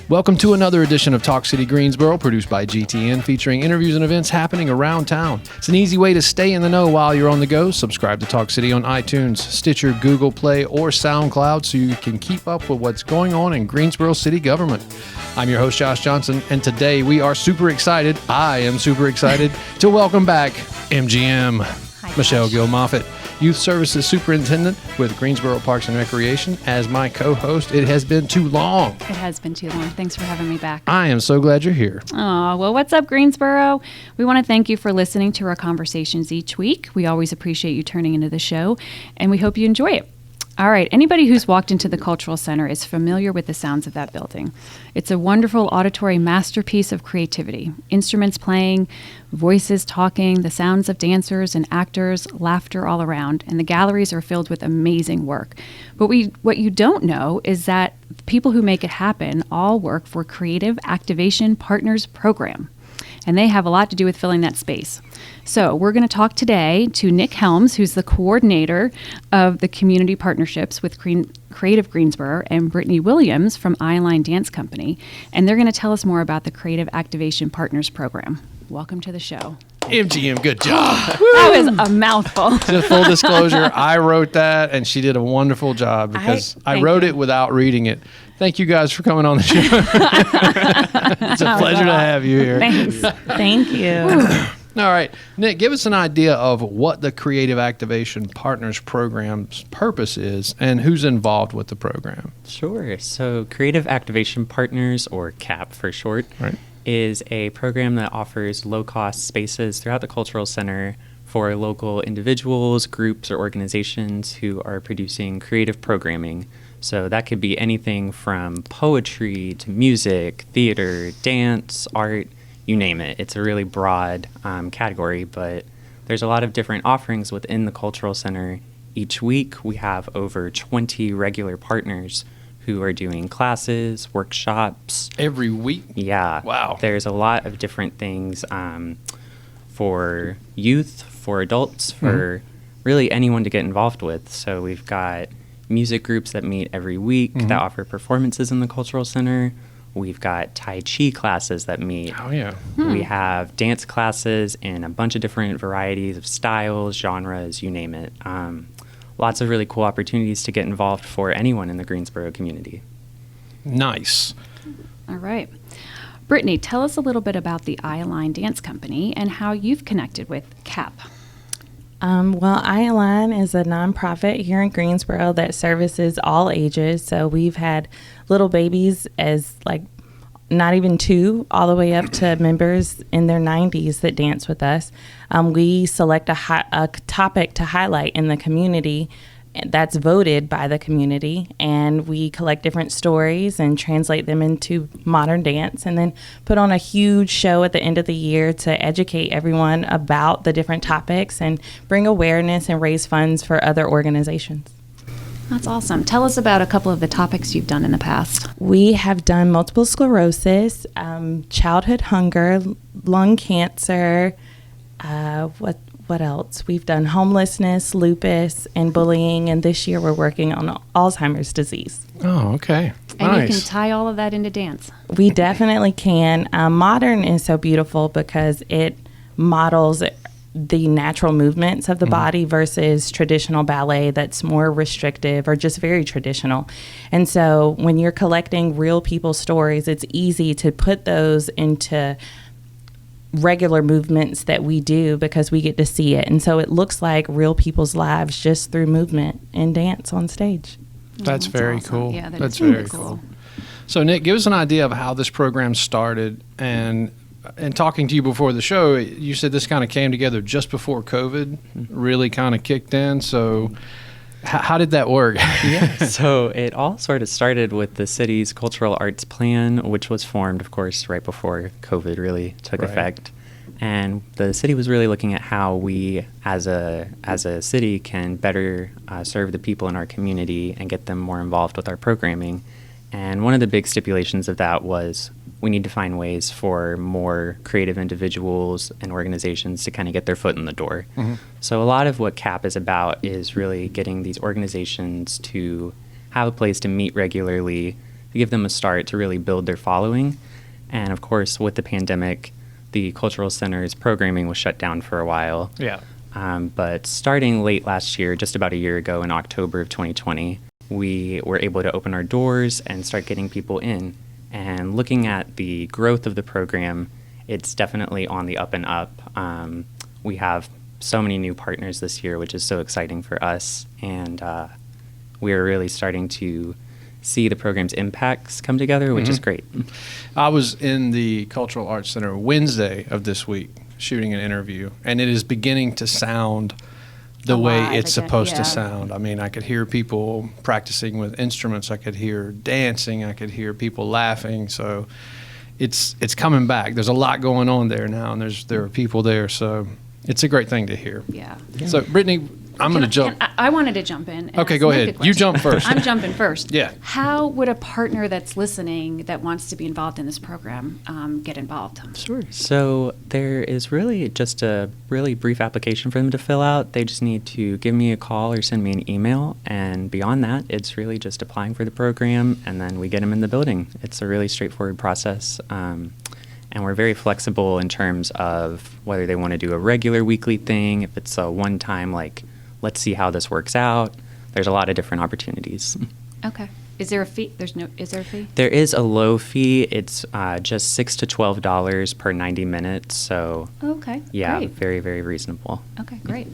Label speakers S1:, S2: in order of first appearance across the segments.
S1: Welcome to another edition of Talk City Greensboro, produced by GTN, featuring interviews and events happening around town. It's an easy way to stay in the know while you're on the go. Subscribe to Talk City on iTunes, Stitcher, Google Play, or SoundCloud so you can keep up with what's going on in Greensboro city government. I'm your host, Josh Johnson, and today we are super excited. I am super excited to welcome back MGM,
S2: Hi,
S1: Michelle
S2: Josh.
S1: Gill-Moffitt, Youth Services Superintendent with Greensboro Parks and Recreation, as my co-host. It has been too long.
S2: It has been too long. Thanks for having me back.
S1: I am so glad you're here.
S2: Oh, well, what's up, Greensboro? We want to thank you for listening to our conversations each week. We always appreciate you turning into the show, and we hope you enjoy it. All right, anybody who's walked into the Cultural Center is familiar with the sounds of that building. It's a wonderful auditory masterpiece of creativity. Instruments playing, voices talking, the sounds of dancers and actors, laughter all around, and the galleries are filled with amazing work. But what you don't know is that the people who make it happen all work for Creative Activation Partners Program, and they have a lot to do with filling that space. So we're going to talk today to Nick Helms, who's the coordinator of the community partnerships with Creative Greensboro, and Brittany Williams from iAlign Dance Company, and they're going to tell us more about the Creative Activation Partners Program. Welcome to the show.
S1: MGM, good job.
S2: That was a mouthful.
S1: Just full disclosure, I wrote that, and she did a wonderful job because I wrote it without reading it. Thank you guys for coming on the show. It's a pleasure to have you here.
S2: Thanks.
S3: Thank you.
S1: All right, Nick, give us an idea of what the Creative Activation Partners Program's purpose is and who's involved with the program.
S4: Sure. So Creative Activation Partners, or CAP for short,
S1: Right.
S4: is a program that offers low-cost spaces throughout the Cultural Center for local individuals, groups, or organizations who are producing creative programming. So that could be anything from poetry to music, theater, dance, art, you name it. It's a really broad category, but there's a lot of different offerings within the Cultural Center. Each week, we have over 20 regular partners who are doing classes, workshops.
S1: Every week?
S4: Yeah.
S1: Wow.
S4: There's a lot of different things for youth, for adults, for really anyone to get involved with. So we've got music groups that meet every week that offer performances in the Cultural Center. We've got Tai Chi classes that meet.
S1: Oh, yeah.
S4: We have dance classes in a bunch of different varieties of styles, genres, you name it. Lots of really cool opportunities to get involved for anyone in the Greensboro community.
S1: Nice.
S2: All right. Brittany, tell us a little bit about the Ioline Dance Company and how you've connected with CAP.
S3: Well, iAlign is a nonprofit here in Greensboro that services all ages. So we've had little babies as not even 2, all the way up to members in their 90s that dance with us. We select a topic to highlight in the community that's voted by the community, and we collect different stories and translate them into modern dance, and then put on a huge show at the end of the year to educate everyone about the different topics and bring awareness and raise funds for other organizations.
S2: That's awesome. Tell us about a couple of the topics you've done in the past.
S3: We have done multiple sclerosis, childhood hunger, lung cancer, what else? We've done homelessness, lupus, and bullying, and this year we're working on Alzheimer's disease.
S1: Oh, okay.
S2: And
S1: Nice.
S2: you can tie all of that into dance.
S3: We definitely can. Modern is so beautiful because it models the natural movements of the body versus traditional ballet that's more restrictive or just very traditional. And so when you're collecting real people's stories, it's easy to put those into regular movements that we do because we get to see it. And so it looks like real people's lives just through movement and dance on stage.
S1: That's very
S2: awesome.
S1: cool.
S2: Yeah,
S1: That's
S2: is
S1: very
S2: really
S1: cool. So, Nick, give us an idea of how this program started. And talking to you before the show, you said this kind of came together just before COVID really kind of kicked in. So how did that work?
S4: Yeah. So it all sort of started with the city's cultural arts plan, which was formed, of course, right before COVID really took effect. And the city was really looking at how we, as a city, can better serve the people in our community and get them more involved with our programming. And one of the big stipulations of that was we need to find ways for more creative individuals and organizations to kind of get their foot in the door. Mm-hmm. So a lot of what CAP is about is really getting these organizations to have a place to meet regularly, give them a start to really build their following. And of course, with the pandemic, the Cultural Center's programming was shut down for a while.
S1: Yeah.
S4: But starting late last year, just about a year ago in October of 2020, we were able to open our doors and start getting people in. And looking at the growth of the program, it's definitely on the up and up. We have so many new partners this year, which is so exciting for us. And we are really starting to see the program's impacts come together, which is great.
S1: I was in the Cultural Arts Center Wednesday of this week shooting an interview, and it is beginning to sound the way it's supposed to sound. I mean, I could hear people practicing with instruments. I could hear dancing. I could hear people laughing. So it's coming back. There's a lot going on there now, and there are people there. So it's a great thing to hear.
S2: Yeah.
S1: So, Brittany, I'm going to jump.
S2: I wanted to jump in. And
S1: Okay,
S2: ask
S1: go
S2: Nick a
S1: ahead. You
S2: question.
S1: jump first.
S2: I'm jumping first.
S1: Yeah.
S2: How would a partner that's listening that wants to be involved in this program get involved?
S4: Sure. So there is really just a really brief application for them to fill out. They just need to give me a call or send me an email. And beyond that, it's really just applying for the program, and then we get them in the building. It's a really straightforward process. And we're very flexible in terms of whether they want to do a regular weekly thing, if it's a one-time, like, let's see how this works out. There's a lot of different opportunities.
S2: Okay. Is there a fee? Is there a fee?
S4: There is a low fee. It's just $6 to $12 per 90 minutes. So,
S2: Okay.
S4: yeah,
S2: Great.
S4: very, very reasonable.
S2: Okay. Great.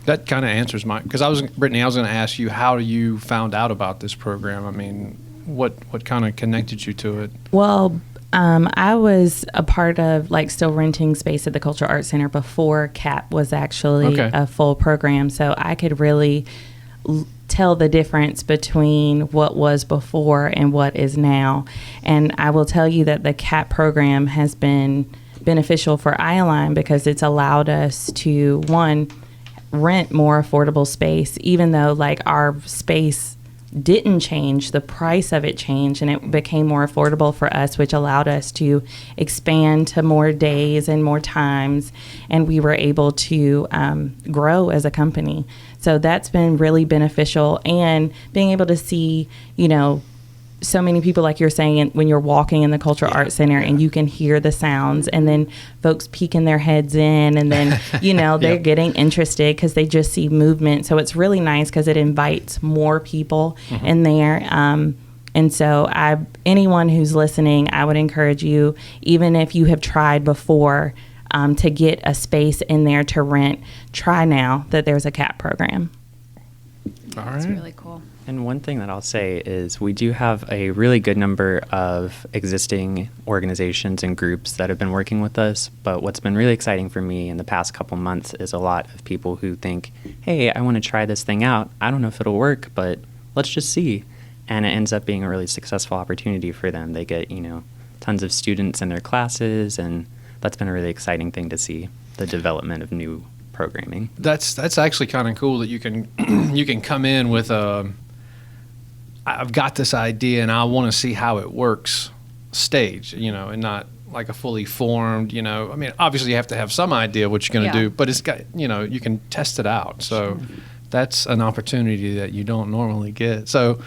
S1: That kind of answers because Brittany, I was going to ask you how you found out about this program. I mean, what kind of connected you to it?
S3: Well, I was a part of still renting space at the Cultural Arts Center before CAP was actually a full program. So I could really tell the difference between what was before and what is now. And I will tell you that the CAP program has been beneficial for Ioline because it's allowed us to, one, rent more affordable space, even though our space didn't change, the price of it changed, and it became more affordable for us, which allowed us to expand to more days and more times, and we were able to grow as a company. So that's been really beneficial, and being able to see, so many people, like you're saying, when you're walking in the Cultural Arts Center and you can hear the sounds, and then folks peeking their heads in, and then, they're getting interested because they just see movement. So it's really nice because it invites more people in there. And so anyone who's listening, I would encourage you, even if you have tried before to get a space in there to rent, try now that there's a CAP program.
S1: All
S2: That's
S1: right.
S2: really cool.
S4: And one thing that I'll say is we do have a really good number of existing organizations and groups that have been working with us. But what's been really exciting for me in the past couple months is a lot of people who think, hey, I want to try this thing out. I don't know if it'll work, but let's just see. And it ends up being a really successful opportunity for them. They get, tons of students in their classes, and that's been a really exciting thing to see, the development of new programming.
S1: That's actually kind of cool that you can you can come in with I've got this idea and I want to see how it works stage, and not like a fully formed, I mean, obviously you have to have some idea what you're going to do, but it's got, you can test it out. So that's an opportunity that you don't normally get. So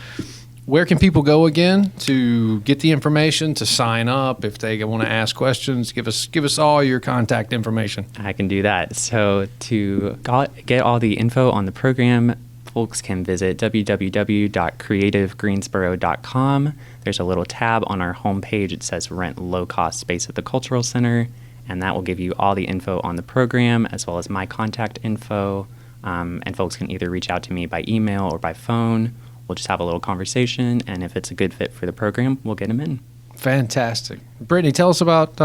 S1: where can people go again to get the information, to sign up if they want to ask questions? Give us all your contact information.
S4: I can do that. So to get all the info on the program, folks can visit www.creativegreensboro.com. There's a little tab on our homepage. It says Rent Low-Cost Space at the Cultural Center, and that will give you all the info on the program as well as my contact info. And folks can either reach out to me by email or by phone. We'll just have a little conversation, and if it's a good fit for the program, we'll get them in.
S1: Fantastic. Brittany, tell us about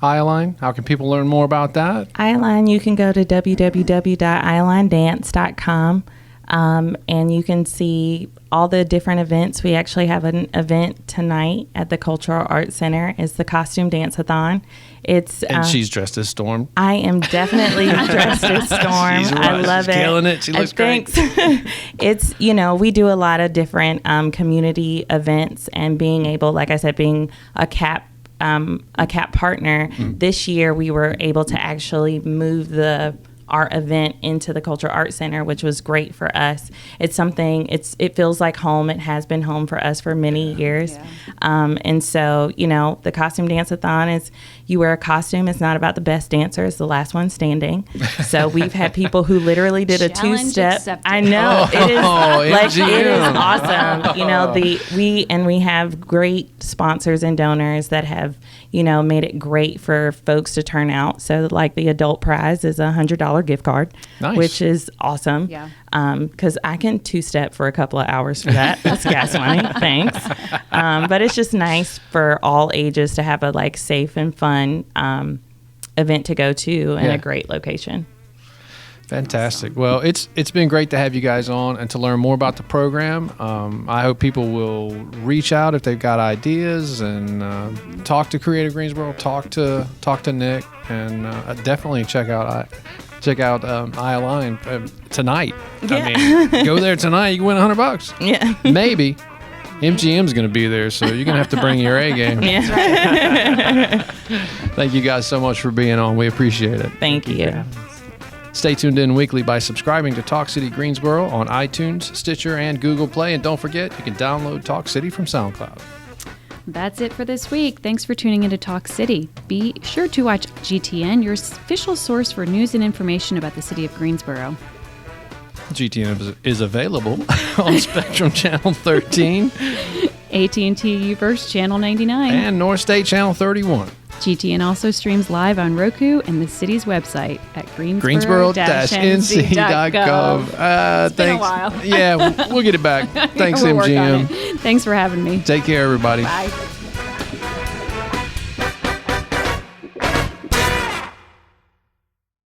S1: iAlign. How can people learn more about that?
S3: iAlign, you can go to www.iolinedance.com. And you can see all the different events. We actually have an event tonight at the Cultural Arts Center. It's the Costume Dance-a-thon.
S1: And she's dressed as Storm.
S3: I am definitely dressed as Storm. I love
S1: she's
S3: it.
S1: Killing it. She looks great.
S3: It's, we do a lot of different community events, and being able, like I said, being a CAP partner, this year we were able to actually move our event into the Cultural Arts Center, which was great for us. It's something, it feels like home. It has been home for us for many years. And so, the costume dance-a-thon is, you wear a costume. It's not about the best dancer. It's the last one standing. So we've had people who literally did a
S2: Challenge
S3: two-step.
S2: accepted.
S3: I know. It is it is
S1: MGM.
S3: awesome. We have great sponsors and donors that have, made it great for folks to turn out. So like the adult prize is a $100 gift card,
S1: Nice.
S3: which is awesome.
S2: Yeah.
S3: Because I can two-step for a couple of hours for that. That's gas money. Thanks. But it's just nice for all ages to have a safe and fun event to go to in
S1: Yeah.
S3: a great location.
S1: Fantastic. Well, it's been great to have you guys on and to learn more about the program. I hope people will reach out if they've got ideas and talk to Creative Greensboro, talk to Nick, and definitely check out iAlign tonight.
S3: Yeah.
S1: I mean, go there tonight. You can win $100.
S3: Yeah.
S1: Maybe. MGM's going to be there, so you're going to have to bring your A game.
S3: Yeah.
S1: Thank you guys so much for being on. We appreciate it.
S3: Thank you.
S1: Stay tuned in weekly by subscribing to Talk City Greensboro on iTunes, Stitcher, and Google Play. And don't forget, you can download Talk City from SoundCloud.
S2: That's it for this week. Thanks for tuning into Talk City. Be sure to watch GTN, your official source for news and information about the city of Greensboro.
S1: GTN is available on Spectrum Channel 13
S2: AT&T U-verse Channel 99.
S1: and North State Channel 31.
S2: GTN also streams live on Roku and the city's website at
S1: Greensboro-nc.gov.
S2: It's been a while.
S1: Yeah, we'll get it back. Thanks,
S2: We'll work on
S1: MGM.
S2: it. Thanks for having me.
S1: Take care, everybody.
S2: Bye.